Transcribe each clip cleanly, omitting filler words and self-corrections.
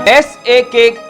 SAK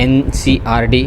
NCRD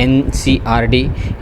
NCRD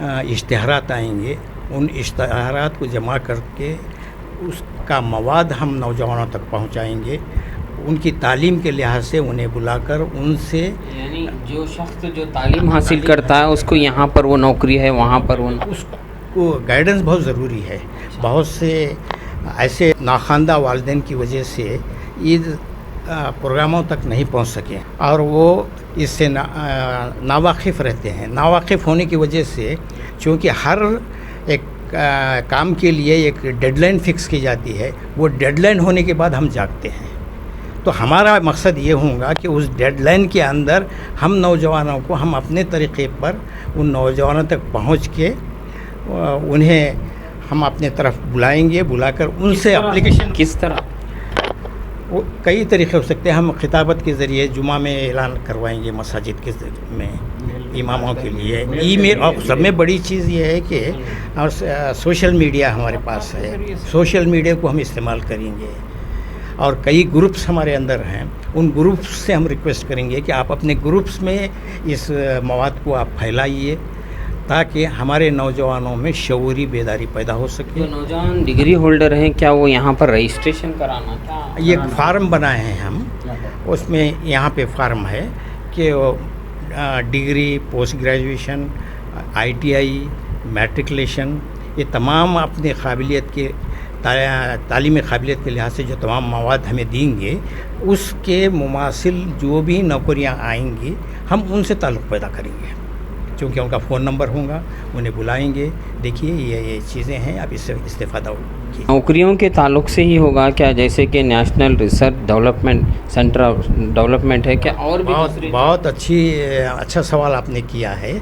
اشتہارات آئیں گے، ان اشتہارات کو جمع کر کے اس کا مواد ہم نوجوانوں تک پہنچائیں گے. ان کی تعلیم کے لحاظ سے انہیں بلا کر ان سے، یعنی جو شخص جو تعلیم حاصل کرتا ہے اس کو یہاں پر وہ نوکری ہے، وہاں پر وہ اس کو گائیڈنس بہت ضروری ہے. بہت سے ایسے ناخواندہ والدین کی وجہ سے عید پروگراموں تک نہیں پہنچ سکے اور وہ اس سے ناواقف رہتے ہیں. ناواقف ہونے کی وجہ سے چونکہ ہر ایک کام کے لیے ایک ڈیڈ لائن فکس کی جاتی ہے، وہ ڈیڈ لائن ہونے کے بعد ہم جاگتے ہیں. تو ہمارا مقصد یہ ہوگا کہ اس ڈیڈ لائن کے اندر ہم نوجوانوں کو ہم اپنے طریقے پر ان نوجوانوں تک پہنچ کے انہیں ہم اپنے طرف بلائیں گے. بلا کر ان سے اپلیکیشن کس طرح کئی طریقے ہو سکتے ہیں. ہم خطابت کے ذریعے جمعہ میں اعلان کروائیں گے، مساجد کے میں اماموں کے لیے. ای میل، اور سب میں بڑی چیز یہ ہے کہ سوشل میڈیا ہمارے پاس ہے. سوشل میڈیا کو ہم استعمال کریں گے اور کئی گروپس ہمارے اندر ہیں. ان گروپس سے ہم ریکویسٹ کریں گے کہ آپ اپنے گروپس میں اس مواد کو آپ پھیلائیے تاکہ ہمارے نوجوانوں میں شعوری بیداری پیدا ہو سکے. جو نوجوان ڈگری ہولڈر ہیں کیا وہ یہاں پر رجسٹریشن کرانا تھا؟ یہ فارم بنائے ہیں ہم، اس میں یہاں پہ فارم ہے کہ ڈگری، پوسٹ گریجویشن، ITI، میٹرکولیشن، یہ تمام اپنے قابلیت کے تعلیمی قابلیت کے لحاظ سے جو تمام مواد ہمیں دیں گے اس کے مماثل جو بھی نوکریاں آئیں گی ہم ان سے تعلق پیدا کریں گے. چونکہ ان کا فون نمبر ہوگا، انہیں بلائیں گے، دیکھیے یہ چیزیں ہیں، آپ اس سے استفادہ کیجیے. نوکریوں کے تعلق سے ہی ہوگا کیا؟ جیسے کہ national research development centre of development ہے کیا؟ اور بھی بہت اچھا سوال آپ نے کیا ہے.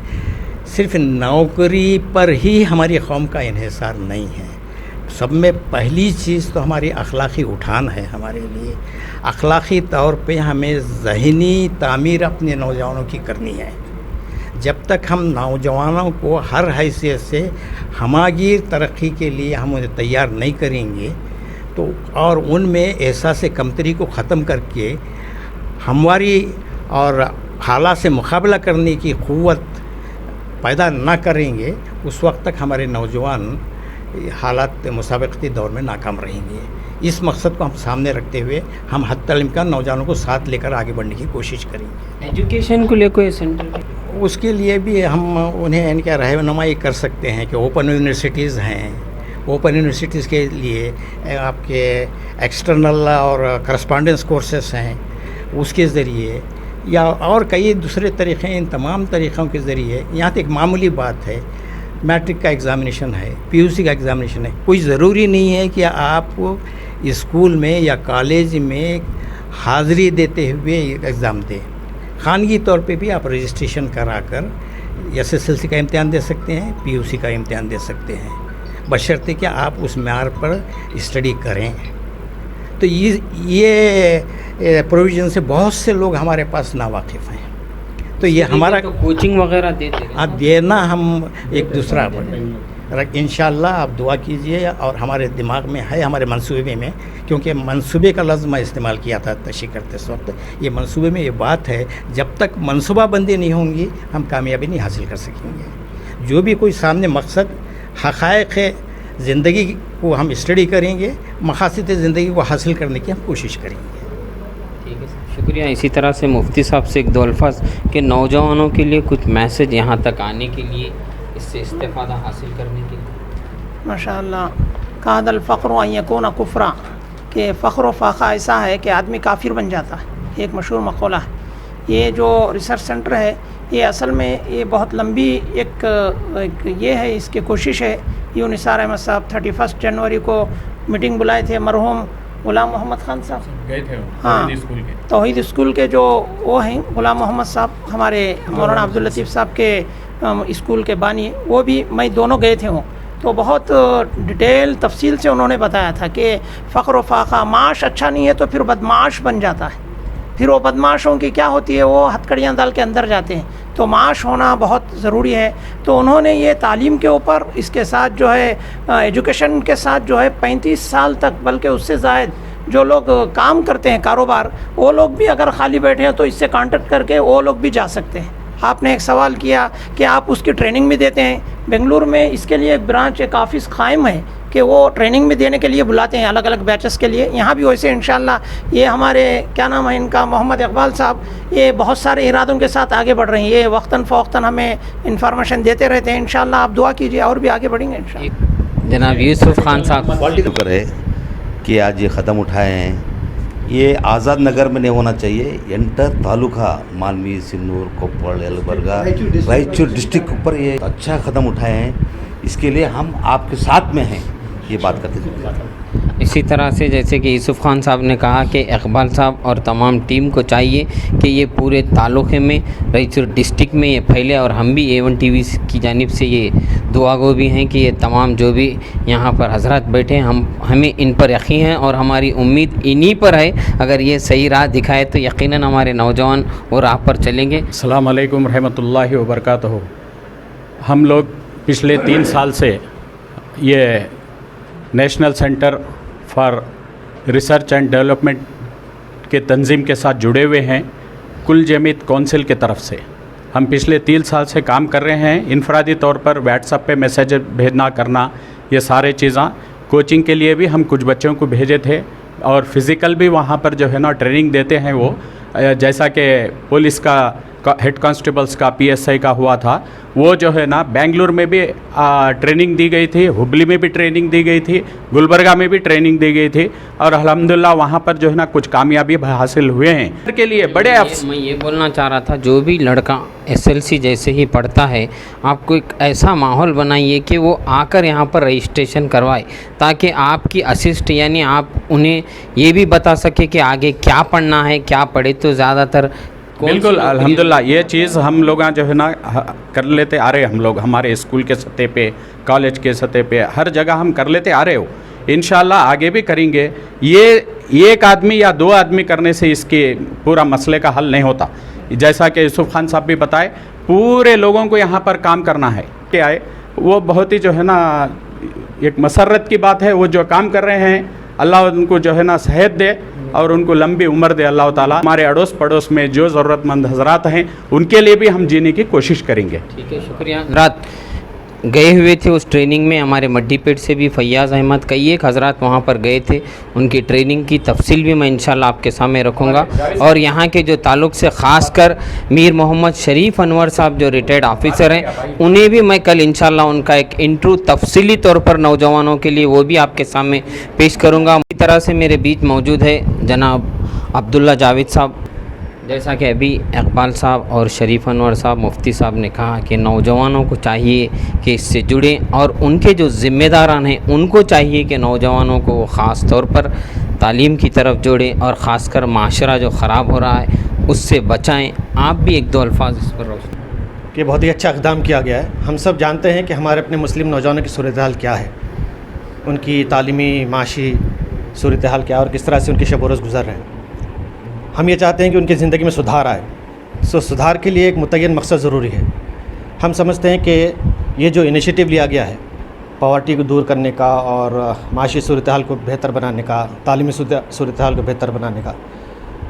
صرف نوکری پر ہی ہماری قوم کا انحصار نہیں ہے. سب میں پہلی چیز تو ہماری اخلاقی اٹھان ہے. ہمارے لیے اخلاقی طور پہ ہمیں ذہنی تعمیر اپنے نوجوانوں کی کرنی ہے. جب تک ہم نوجوانوں کو ہر حیثیت سے ہماگیر ترقی کے لیے ہم انہیں تیار نہیں کریں گے تو اور ان میں احساس کمتری کو ختم کر کے ہمواری اور حالات سے مقابلہ کرنے کی قوت پیدا نہ کریں گے، اس وقت تک ہمارے نوجوان حالات مسابقتی دور میں ناکام رہیں گے. اس مقصد کو ہم سامنے رکھتے ہوئے ہم حتی الامکان نوجوانوں کو ساتھ لے کر آگے بڑھنے کی کوشش کریں گے. ایجوکیشن کو لے کوئی سینٹر اس کے لیے بھی ہم انہیں ان کا رہنمائی کر سکتے ہیں کہ اوپن یونیورسٹیز ہیں. اوپن یونیورسٹیز کے لیے آپ کے ایکسٹرنل اور کرسپانڈنس کورسز ہیں، اس کے ذریعے یا اور کئی دوسرے طریقے ہیں. ان تمام طریقوں کے ذریعے یہاں تک ایک معمولی بات ہے، میٹرک کا ایگزامینیشن ہے، PUC کا ایگزامینیشن ہے. کوئی ضروری نہیں ہے کہ آپ اسکول میں یا کالج میں حاضری دیتے ہوئے ایگزام دیں. خانگی طور پہ بھی آپ رجسٹریشن کرا کر SSLC کا امتحان دے سکتے ہیں، PUC کا امتحان دے سکتے ہیں، بشرطے کہ آپ اس معیار پر اسٹڈی کریں. تو یہ پروویژن سے بہت سے لوگ ہمارے پاس ناواقف ہیں. تو یہ ہمارا کوچنگ وغیرہ دیتے ہیں. آپ دینا ہم ایک دوسرا انشاءاللہ آپ دعا کیجئے. اور ہمارے دماغ میں ہے، ہمارے منصوبے میں، کیونکہ منصوبے کا لفظ میں استعمال کیا تھا تشریح کرتے اس وقت، یہ منصوبے میں یہ بات ہے جب تک منصوبہ بندی نہیں ہوں گی ہم کامیابی نہیں حاصل کر سکیں گے. جو بھی کوئی سامنے مقصد، حقائق زندگی کو ہم اسٹڈی کریں گے، مقاصد زندگی کو حاصل کرنے کی ہم کوشش کریں گے. ٹھیک ہے سر، شکریہ. اسی طرح سے مفتی صاحب سے ایک دو الفاظ کہ نوجوانوں کے لیے کچھ میسج یہاں تک آنے کے لیے، اس سے استفادہ حاصل کرنے کے لیے. ماشاءاللہ، کاد الفقر ان یکون کفرا، کہ فخر و فاقہ ایسا ہے کہ آدمی کافر بن جاتا ہے. ایک مشہور مقولہ ہے. یہ جو ریسرچ سینٹر ہے یہ اصل میں یہ بہت لمبی ایک یہ ہے، اس کی کوشش ہے. یوں نثار احمد صاحب 31 جنوری کو میٹنگ بلائے تھے، مرحوم غلام محمد خان صاحب گئے تھے. ہاں، توحید اسکول کے جو وہ ہیں غلام محمد صاحب، ہمارے مولانا عبداللطیف صاحب کے اسکول کے بانی، وہ بھی میں دونوں گئے تھے ہوں. تو بہت ڈیٹیل تفصیل سے انہوں نے بتایا تھا کہ فقر و فاقہ، معاش اچھا نہیں ہے تو پھر بدمعاش بن جاتا ہے. پھر وہ بدمعاشوں کی کیا ہوتی ہے، وہ ہتھکڑیاں ڈال کے اندر جاتے ہیں. تو معاش ہونا بہت ضروری ہے. تو انہوں نے یہ تعلیم کے اوپر، اس کے ساتھ جو ہے ایجوکیشن کے ساتھ جو ہے 35 سال تک بلکہ اس سے زائد جو لوگ کام کرتے ہیں کاروبار، وہ لوگ بھی اگر خالی بیٹھے ہیں تو اس سے کانٹیکٹ کر کے وہ لوگ بھی جا سکتے ہیں. آپ نے ایک سوال کیا کہ آپ اس کی ٹریننگ بھی دیتے ہیں. بنگلور میں اس کے لیے برانچ ایک آفس قائم ہے کہ وہ ٹریننگ بھی دینے کے لیے بلاتے ہیں الگ الگ بیچز کے لیے. یہاں بھی ویسے انشاءاللہ یہ ہمارے کیا نام ہے ان کا محمد اقبال صاحب, یہ بہت سارے ارادوں کے ساتھ آگے بڑھ رہے ہیں. یہ وقتاً فوقتاً ہمیں انفارمیشن دیتے رہتے ہیں. انشاءاللہ آپ دعا کیجیے اور بھی آگے بڑھیں گے انشاءاللہ. جناب یوسف خان صاحب, شکر ہے کہ آج یہ قدم اٹھائے ہیں. یہ آزاد نگر میں نہیں ہونا چاہیے, انٹر تعلقہ مانوی, سنور, کوپڑ, یلبرگہ, رائچور ڈسٹرکٹ کے اوپر یہ اچھا قدم اٹھائے ہیں. اس کے لیے ہم آپ کے ساتھ میں ہیں, یہ بات کرتے ہیں. اسی طرح سے جیسے کہ یوسف خان صاحب نے کہا کہ اقبال صاحب اور تمام ٹیم کو چاہیے کہ یہ پورے تعلقے میں رائچور ڈسٹرکٹ میں یہ پھیلے, اور ہم بھی A1 TV کی جانب سے یہ دعا گو بھی ہیں کہ یہ تمام جو بھی یہاں پر حضرات بیٹھے ہیں ہمیں ان پر یقین ہے اور ہماری امید انہی پر ہے. اگر یہ صحیح راہ دکھائے تو یقیناً ہمارے نوجوان وہ راہ پر چلیں گے. السلام علیکم رحمۃ اللہ وبرکاتہ. ہم لوگ پچھلے 3 سال سے یہ national centre for research and development کے تنظیم کے ساتھ جڑے ہوئے ہیں. کل جمیت کونسل کے طرف سے ہم پچھلے 3 سال سے کام کر رہے ہیں. انفرادی طور پر واٹس ایپ پہ میسیج بھیجنا کرنا, یہ سارے چیزاں. کوچنگ کے لیے بھی ہم کچھ بچوں کو بھیجے تھے, اور فزیکل بھی وہاں پر جو ہے نا ٹریننگ دیتے ہیں. وہ جیسا کہ پولیس کا ہیڈ کانسٹیبلس کا PSI کا ہوا تھا, وہ جو ہے نا بنگلور میں بھی ٹریننگ دی گئی تھی, ہبلی میں بھی ٹریننگ دی گئی تھی, گلبرگہ میں بھی ٹریننگ دی گئی تھی, اور الحمدللہ وہاں پر جو ہے نا کچھ کامیابی حاصل ہوئے ہیں. کے لیے بڑے میں یہ بولنا چاہ رہا تھا, جو بھی لڑکا SLC جیسے ہی پڑھتا ہے, آپ کو ایک ایسا ماحول بنائیے کہ وہ آ کر یہاں پر رجسٹریشن کروائے, تاکہ آپ کی اسسٹ یعنی آپ انہیں یہ بھی بتا سکے کہ آگے کیا پڑھنا ہے, کیا پڑھے تو زیادہ تر. بالکل الحمدللہ یہ چیز ہم لوگ جو ہے نا کر لیتے آ رہے. ہم لوگ ہمارے اسکول کے سطح پہ, کالج کے سطح پہ, ہر جگہ ہم کر لیتے آ رہے ہو. انشاءاللہ آگے بھی کریں گے. یہ ایک آدمی یا 2 آدمی کرنے سے اس کے پورا مسئلے کا حل نہیں ہوتا. جیسا کہ یوسف خان صاحب بھی بتائے, پورے لوگوں کو یہاں پر کام کرنا ہے. کہ آئے وہ بہت ہی جو ہے نا ایک مسرت کی بات ہے. وہ جو کام کر رہے ہیں, اللہ ان کو جو ہے نا صحت دے اور ان کو لمبی عمر دے اللہ تعالیٰ. ہمارے اڑوس پڑوس میں جو ضرورت مند حضرات ہیں ان کے لیے بھی ہم جینے کی کوشش کریں گے. ٹھیک ہے, شکریہ. حضرات گئے ہوئے تھے اس ٹریننگ میں, ہمارے مڈی پیٹ سے بھی فیاض احمد کئی ایک حضرات وہاں پر گئے تھے. ان کی ٹریننگ کی تفصیل بھی میں انشاءاللہ آپ کے سامنے رکھوں گا. اور یہاں کے جو تعلق سے خاص کر میر محمد شریف انور صاحب جو ریٹائرڈ آفیسر ہیں, انہیں بھی میں کل انشاءاللہ ان کا ایک انٹرو تفصیلی طور پر نوجوانوں کے لیے وہ بھی آپ کے سامنے پیش کروں گا. اسی طرح سے میرے بیچ موجود ہے جناب عبداللہ جاوید صاحب. جیسا کہ ابھی اقبال صاحب اور شریف انور صاحب مفتی صاحب نے کہا کہ نوجوانوں کو چاہیے کہ اس سے جڑیں, اور ان کے جو ذمہ داران ہیں ان کو چاہیے کہ نوجوانوں کو وہ خاص طور پر تعلیم کی طرف جوڑیں, اور خاص کر معاشرہ جو خراب ہو رہا ہے اس سے بچائیں. آپ بھی 1-2 الفاظ اس پر روشن. کہ بہت ہی اچھا اقدام کیا گیا ہے. ہم سب جانتے ہیں کہ ہمارے اپنے مسلم نوجوانوں کی صورتحال کیا ہے, ان کی تعلیمی معاشی صورتحال کیا ہے, اور کس طرح سے ان کے شب و روز گزر رہے ہیں. ہم یہ چاہتے ہیں کہ ان کی زندگی میں سدھار آئے. سدھار کے لیے ایک متعین مقصد ضروری ہے. ہم سمجھتے ہیں کہ یہ جو انیشیٹو لیا گیا ہے پاورٹی کو دور کرنے کا اور معاشی صورتحال کو بہتر بنانے کا, تعلیمی صورتحال کو بہتر بنانے کا,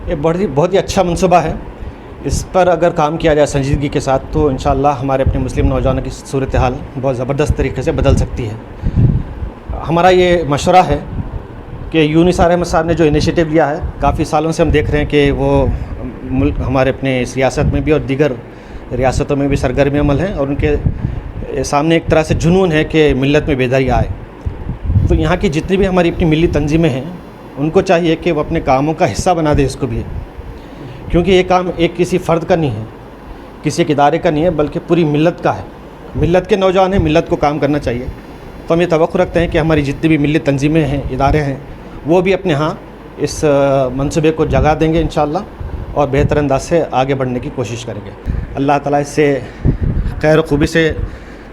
یہ بہت ہی اچھا منصوبہ ہے. اس پر اگر کام کیا جائے سنجیدگی کے ساتھ تو انشاءاللہ ہمارے اپنے مسلم نوجوانوں کی صورتحال بہت زبردست طریقے سے بدل سکتی ہے. ہمارا یہ مشورہ ہے کہ یونسار احمد صاحب نے جو انیشیٹو لیا ہے, کافی سالوں سے ہم دیکھ رہے ہیں کہ وہ ملک ہمارے اپنے اس ریاست میں بھی اور دیگر ریاستوں میں بھی سرگرمی عمل ہیں, اور ان کے سامنے ایک طرح سے جنون ہے کہ ملت میں بیداری آئے. تو یہاں کی جتنی بھی ہماری اپنی ملی تنظیمیں ہیں ان کو چاہیے کہ وہ اپنے کاموں کا حصہ بنا دے اس کو بھی, کیونکہ یہ کام ایک کسی فرد کا نہیں ہے, کسی ایک ادارے کا نہیں ہے, بلکہ پوری ملت کا ہے. ملت کے نوجوان ہیں, ملت کو کام کرنا چاہیے. تو ہم یہ توقع رکھتے ہیں کہ ہماری جتنی بھی ملی تنظیمیں ہیں, ادارے ہیں, وہ بھی اپنے ہاں اس منصوبے کو جگہ دیں گے انشاءاللہ, اور بہتر انداز سے آگے بڑھنے کی کوشش کریں گے. اللہ تعالیٰ اس سے خیر و خوبی سے